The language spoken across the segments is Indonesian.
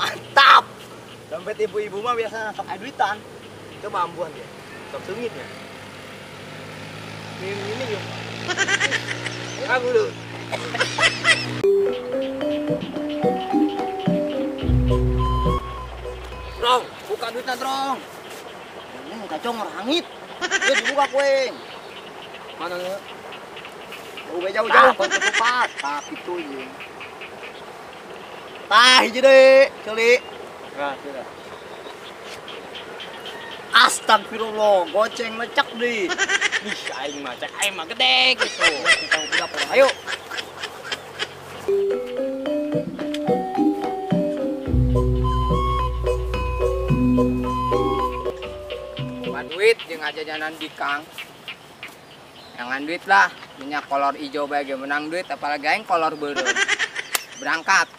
Mantap. Dompet ibu-ibu mah biasa sok duitan. Coba ambuhan dia. Sok sengitnya. Ini yuk. Aku dulu. Drong, buka duitnya, Drong. Ini kacau ngerangit. Dia dibuka kuing. Mana lu? Jauh-jauh kau ketupat. Tapi tuh ini. Tah hiji deui, ceuli. Nah, sudah. Astagfirullah, goceng lecek deui. Ih, aing mah cek aing mah gede gitu. Kita udah ayo. Duit jeung jajanan Bikang. Jangan duit lah, minyak kolor hijau bae menang duit apalagi aing kolor beureum. Berangkat.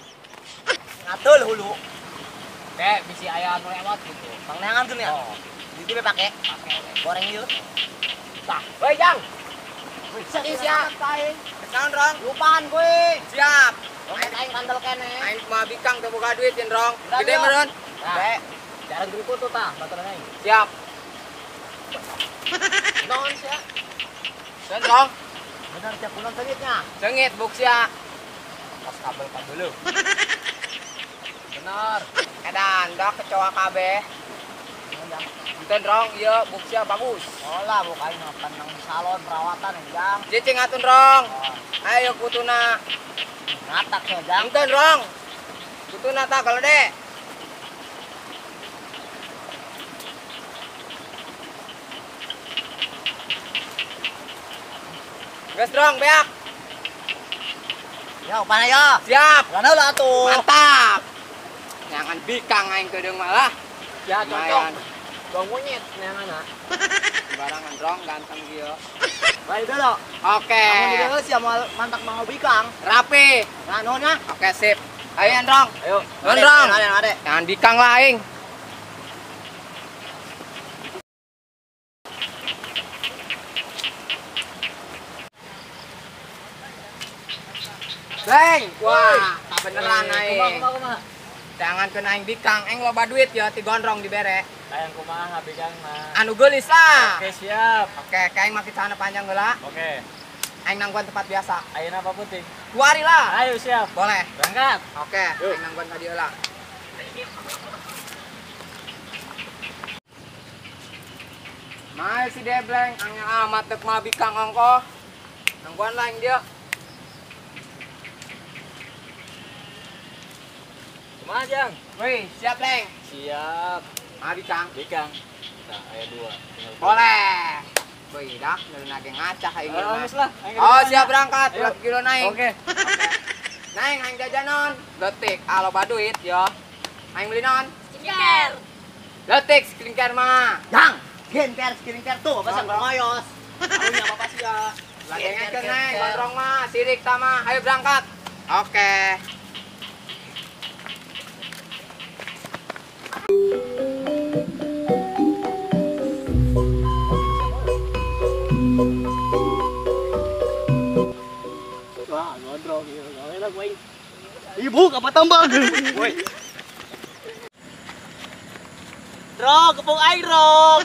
Ngatul hulu. Kayak bisi aya anu lewat gitu. Pangneangan tuh ya. Oh. Itu be pake. Goreng ieu. Tah, we Jang. Siap. Naon, Rong? Lupaan kuing. Siap. Dompet aing kandel kene. Aing mah Bikang teu boga duit yen, Rong. Udah, Gede Rong. meureun. Be. Cara grup tuh tah, baturan aing. Siap. Naon sia? Sen, Rong. Bener siap pulang sengitnya. Sengit buk sia. Pas kabel dulu. Bener. Edan, dah kecoa kabeh. Enten, Rong, ieu buk sia bagus. Oh lah, bukain makan nang salon perawatan Jang. Cicing atun, Rong. Ayo kutuna. Ngatak ya Jang. Enten, Rong. Kutuna tah galede. Gas, Rong, beak. Yo, mana yo? Siap. Mana lah tuh? Mantap. Jangan Bikang aing kedeung malah. Ya Lumayan. Bang monyet neanganna. Sembarangan, Rong, ganteng ieu. Baik dulu. Oke. Kamu dulu sih mantak mau Bikang. Rapi. Nah, nona. Oke, sip. Ayo, Rong. Ayo. Nuhun, Rong. Ade. Jangan Bikang lah aing. Beng, wah, beneran aing. Kumaha? Jangan kena aing Bikang, aing loba duit ya ti gondrong dibere. Sayang kumaha Bikang mah. Anu geulis lah. Oke, siap. Oke, kaing mah kita panjang heula. Oke. Aing nangguan tempat biasa. Ayeuna apa penting? 2 hari lah. Ayo siap. Boleh. Berangkat. Oke, Yuk. aing nangguan ka dieu lah. Mae si Debleng, angel amat teu mah Bikang ongkoh. Nangguan lah aing dia. Kumaha Jang? Wih, siap, Leng. Siap. Ah, Bikang. Bikang. Nah, aya 2. Boleh. Wih, dah, ngeuna ge ngacak aing mah. Geus lah. Oh, siap berangkat. Ayo. Berat kilo naik. Oke. Naik, aing jajanon. Detik, loba duit yo. Aing beli naon? Skincare. Detik skincare mah. Jang, skincare tuh, bahasa ngoyos. Alunya apa sih ya? Lagi ngekeun naik, gondrong mah, sirik tama. Ayo berangkat. Oke. Wah, gondrong ieu. Gawe lah kuing. Ibu apa tambang? Woi. Rok, kepung air, Rok.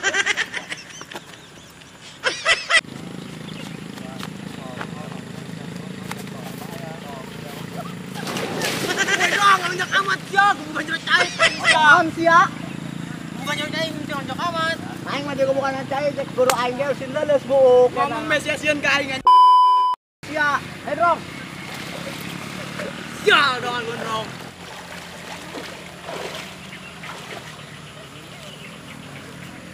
Woi, Rok, ngelunjak amat ya. Bukan jeruk cair. Apaan sih ya? Bukan jeruk cair, ngelunjak amat. Aing mah juga bukan cair, cek guru aing ge usin leuleus, Bu. Ngomong mesiasian ka aing. Ya, Rok. Ya, dengan gondrong.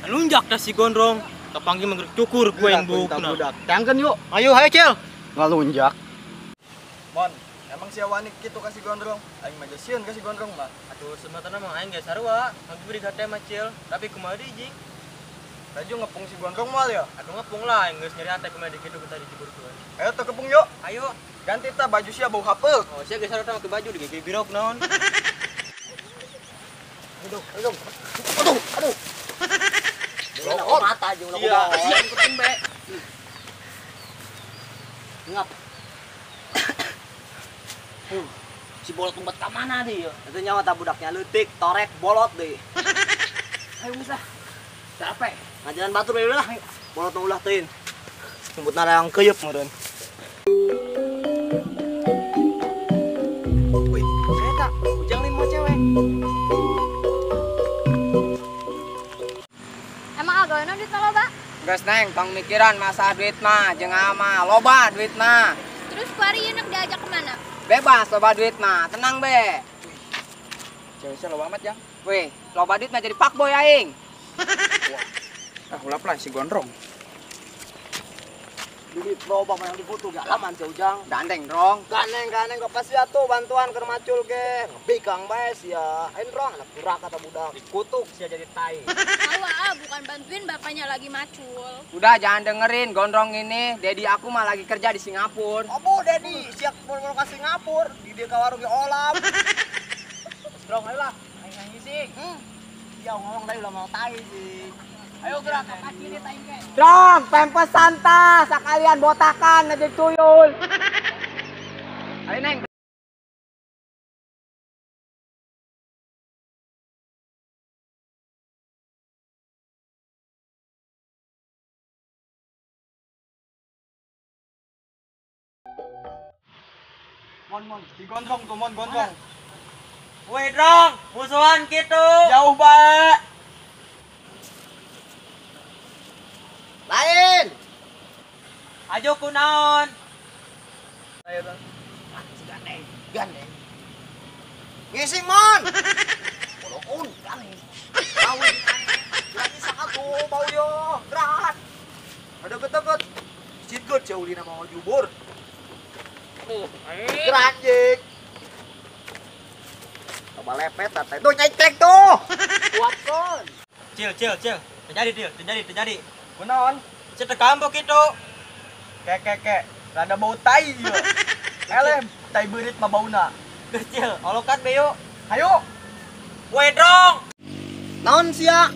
Lunjak dah si gondrong. Kepanggil menggerak cukur gue yang bukna. Tangkan yuk. Ayo, ayo Cel. Ngalunjak. Mon, emang si wanik gitu kasih gondrong. Aing mah jasieun kasih gondrong mah. Aduh, sematana mah aing geus sarua. Lagi beri gade mah Cel. Tapi kumaha deui jing? Raju ngepung si gondrong mal ya. Aduh ngepung lah, aing geus nyari hate kumaha kitu kita di cibur tuh. Ayo teu kepung yuk. Ayo. Ganti ta baju sia bau hapeuk. Oh, sia geus sarua pakai baju di gigi birok naon. Aduh. Oh, mata aja ulah Iya. Siang kuping be. Ngap. Si bola tumbat kamu mana deh? Itu nyawa tak budaknya leutik, torek, bolot deh. Ayo bisa. Capek. Ngajaran batur deh lah. Bolot ulah teuin. Sembut nara yang keyep meureun. Wih, saya tak ujang nih mau cewek. Emang agak duit loba? Geus neng, tong mikiran masa duit mah jeung ama loba duit mah. Terus kuari enak diajak kemana? Bebas loba duit mah, tenang be. Cewek loba amat ya. Weh, loba duit mah jadi fuckboy aing. Ah, ulap lah si gondrong. Duit loba mah yang dibutuh gak laman si ujang. Gandeng dong. Ganeng kok pasti atuh bantuan keur macul ge. Bikang bae sia. Ain rong anak duraka kata budak. Dikutuk sia jadi tai. Tawa, bukan bantuin bapaknya lagi macul. Udah jangan dengerin gondrong ini. Dedi aku mah lagi kerja di Singapura. Oh bu, Dedi, siap mau ke Singapura. Di dia ke warung ge olam. Strong ayo lah. Aing ngisi. Ya ngomong tadi ulah mau tai sih. Ayo gerak ke kiri taing ge. Dong, pempes santa, sekalian botakan aja tuyul. Ayo neng. Mon, si gondrong tuh gondrong. Woi, Drong, musuhan gitu. Jauh bae. Lain. Ajo kunaon. Ayo dong. Gandeng. Ngisi mon. Poloun gandeng. Kawin lagi sangat tuh bau yo. Gerak. Ada deket-deket. Cikut jauh di nama mau jubur. Gerak jik. Coba lepet tata. Tuh nyaiklek tuh. Kuat kon. Cil. Terjadi. Kunaon? Cita kampung gitu. Kek. Rada bau tai ieu. Elem, tai beurit mah bauna. Kecil, olokan beyo. Hayo. Woi dong. Naon sia?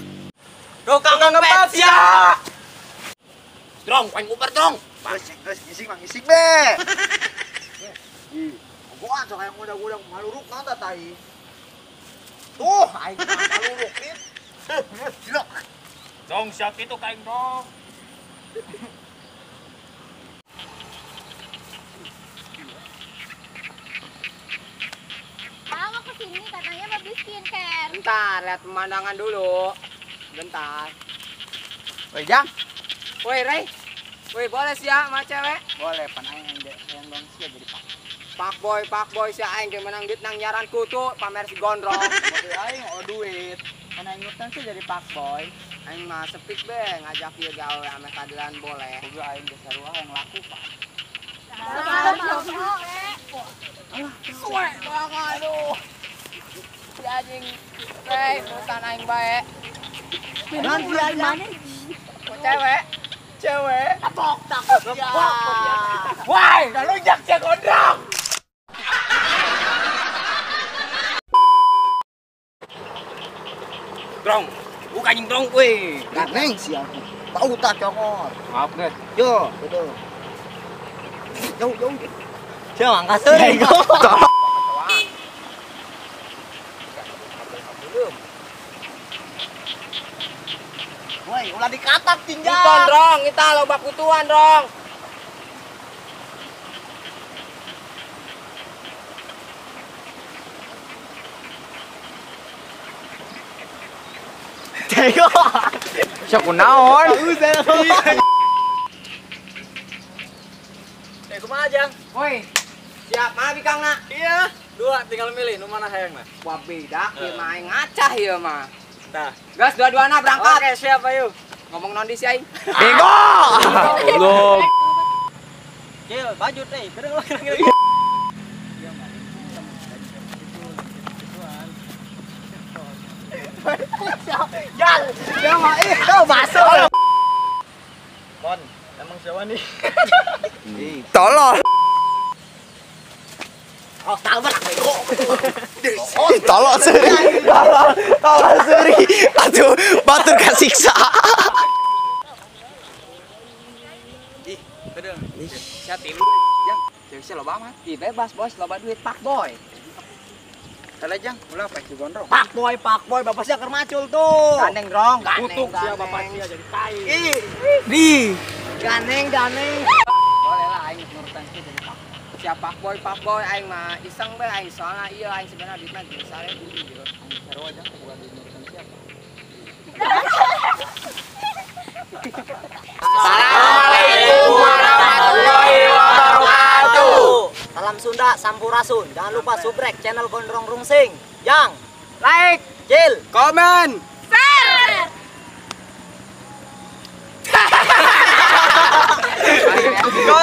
Tukang ngepet sia. Drong, paling uber drong. Ngising be. Gua sok yang udah maluruk naon tah tai. Tuh, aing maluruk nih. Gila. Dong siap itu kain dong. Mau kesini katanya mau beli skincare. Bentar, lihat pemandangan dulu. Bentar. Woi, Jang. Woi, Ray. Woi, boleh sih ya sama cewek? Boleh, pan aing yang dong sih jadi pak boy si aing ge menang duit nang nyaran kutu pamer si gondrong. Tapi aing oh duit. Kan aing ngutang sih jadi pak boy. Aing mah sepik be ngajak ieu gawe ame kadilan boleh. Kudu aing geus sarua yang laku, Pak. Suwe banget aduh. Si anjing Ray, hutan aing bae. Naon sia mana? Cewek. Tok takut ya. Woi, dah lunjak si gondrong. Dong. Bukan yang dong weh. Gandeng sia. Tahu tak congor. Maaf, Net. Yo, betul. Jauh. Siapa angkat sering? Woi, ulah dikatak tinggal. Bukan dong, kita loba kutuan dong. Tengok. Siapa kunaon? Kumaha Jang? Woi, siap mana bikangna? Iya. Dua tinggal milih nu mana hayangna. Wah beda, ieu mah aing ngacah ieu mah. Tah. Gas dua-duana berangkat. Oke, siap ayo. Ngomong non di si aing. Belum. Cil, baju teh. Kedeng lagi. Jal, dia mah itu masuk. Mon, emang siapa nih? Tolol. Oh, tabrak bego. Tolol seri. Tolol seri. Aduh, batur kasiksa. Ih, kedeng. Siap tim. Yang cewek loba mah. Ih bebas bos, loba duit pak boy. Kalau jang, mulai apa sih gondrong? Pak boy, bapak sih akan macul tuh. Gandeng dong, Kutuk gandeng. dia bapak sih jadi tai. Di. Ganeng. Boleh lah, aing nurutan sih jadi pak. Siapa pak boy, aing mah iseng be, aing soalnya iya aing sebenarnya duitnya misalnya dulu gitu. Aing seru aja bukan duit nurutan siapa. Assalamualaikum warahmatullahi wabarakatuh. Salam Sunda, Sampurasun. Jangan lupa subrek channel Gondrong Rungsing. Yang like, Cil, Komen. Go